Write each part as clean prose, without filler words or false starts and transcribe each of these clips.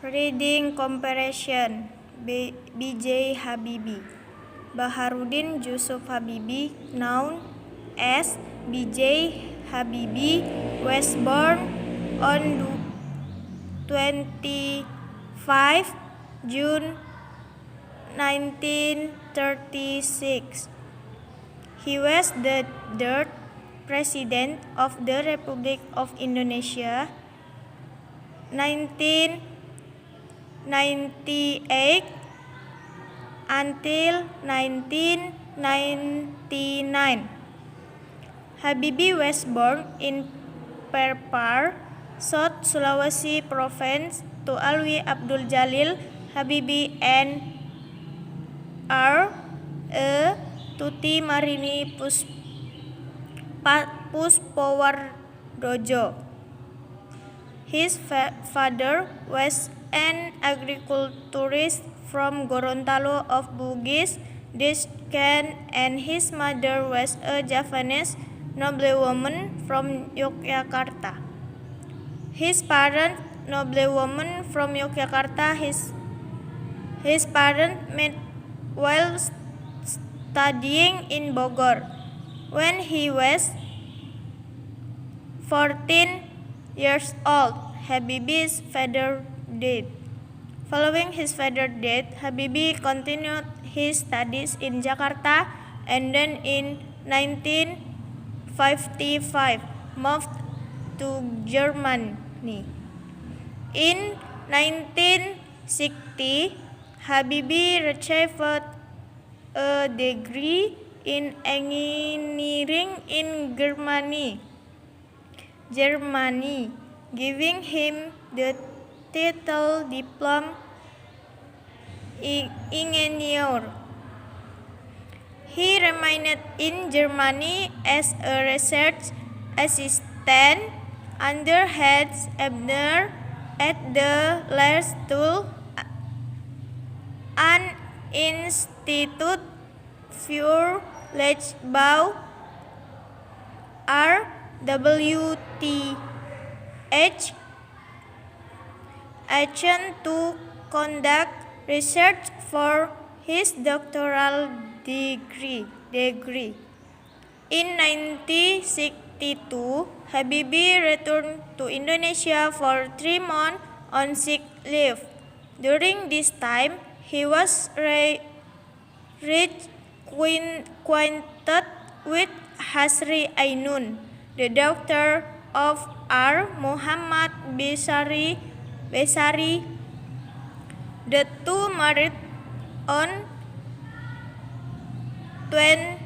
Reading comprehension. B.J. Habibie. Baharudin Yusuf Habibie, known as B.J. Habibie, was born on 25 June 1936. He was the third President of the Republic of Indonesia, 1998 until 1999. Habibie was born in Perpar, South Sulawesi Province, to Alwi Abdul Jalil Habibie and R. A. Tuti Marini Puspowardojo. His father was an agriculturist from Gorontalo of Bugis descent, and his mother was a Javanese noblewoman from Yogyakarta. His parents met while studying in Bogor. When he was 14 years old, Habibie's father died. Following his father's death, Habibie continued his studies in Jakarta and then in 1955 moved to Germany. In 1960, Habibie received a degree in engineering in Germany, giving him the title Diplom Ingenieur. He remained in Germany as a research assistant under Hans Ebner at the Lehrstuhl an Institut für Leichtbau RWTH Aachen to conduct research for his doctoral degree. In 1962, Habibie returned to Indonesia for 3 months on sick leave. During this time, he was reacquainted with Hasri Ainun, the daughter of R. Muhammad Besari. The two married on 20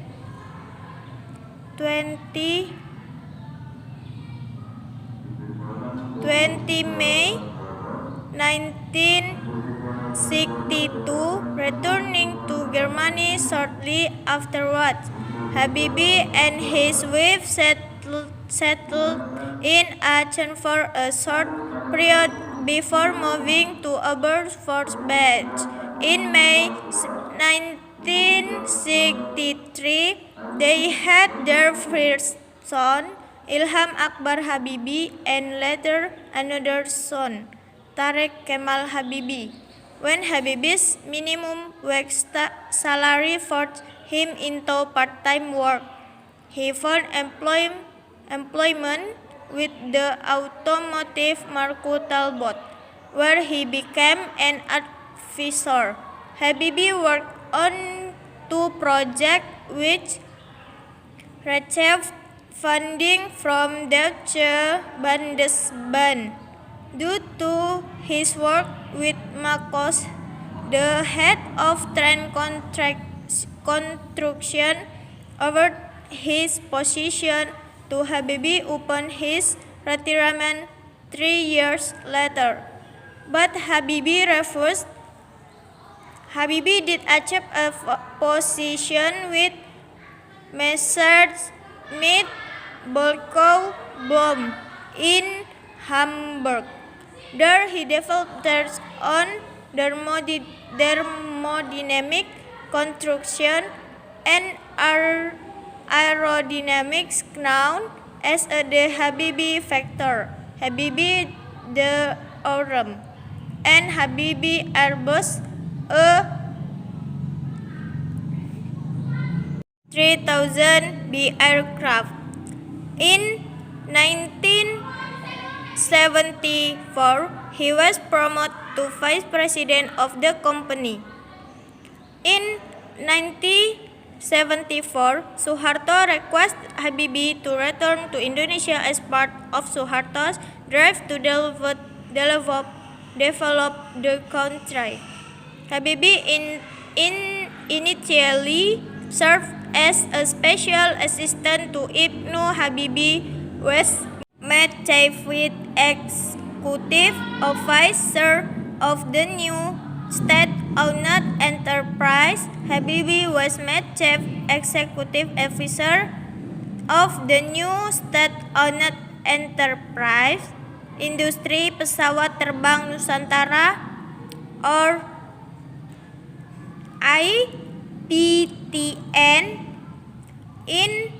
May 1962, returning to Germany shortly afterwards. Habibie and his wife settled in Aachen for a short period before moving to Aberystwyth. In May 1963, they had their first son, Ilham Akbar Habibie, and later another son, Tarek Kemal Habibie. When Habibie's minimum wage salary forced him into part-time work, he found employment with the automotive Marco Talbot, where he became an advisor. Habibie worked on 2 projects which received funding from Deutsche Bundesbahn. Due to his work with Marcos, the head of train construction, offered his position to Habibie upon his retirement 3 years later, but Habibie refused. Habibie did achieve a position with Messrs. Schmidt, Bolko, Blohm in Hamburg. There he developed their own thermodynamic construction and aerodynamics known as the Habibie factor, Habibie theorem, and Habibie Airbus A3000B aircraft. In 1974, he was promoted to vice president of the company. In 1974, Suharto requested Habibie to return to Indonesia as part of Suharto's drive to develop the country. Habibie initially served as a special assistant to Ibnu Habibie, was made chief executive officer of the new state-owned enterprise. Habibie was made chief executive officer of the new state-owned enterprise, Industri Pesawat Terbang Nusantara or IPTN. In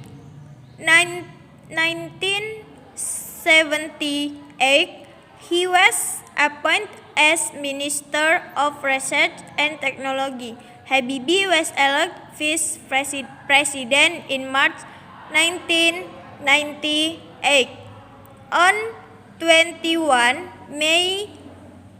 1978, he was appointed as Minister of Research and Technology. Habibie was elected vice president in March 1998. On 21 May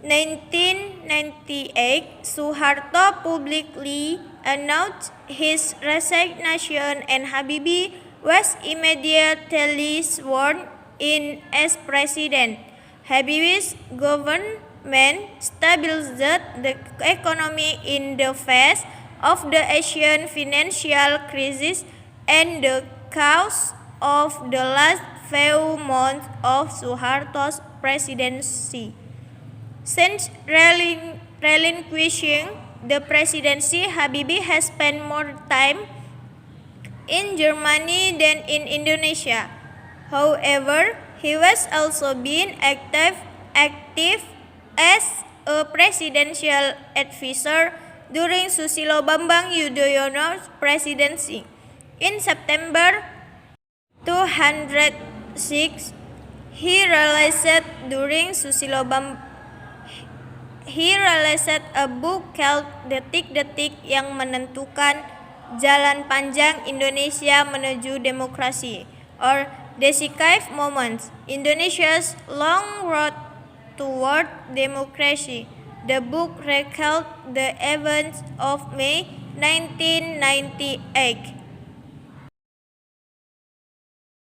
1998, Suharto publicly announced his resignation and Habibie was immediately sworn in as president. Habibie's government stabilized the economy in the face of the Asian financial crisis and the cause of the last few months of Suharto's presidency. Since relinquishing the presidency, Habibie has spent more time in Germany than in Indonesia. However, he was also been active as a presidential advisor during Susilo Bambang Yudhoyono's presidency. In September 2006, he released a book called Detik-Detik yang Menentukan Jalan Panjang Indonesia Menuju Demokrasi, or Decisive Moments, Indonesia's Long Road Toward Democracy. The book recounts the events of May 1998.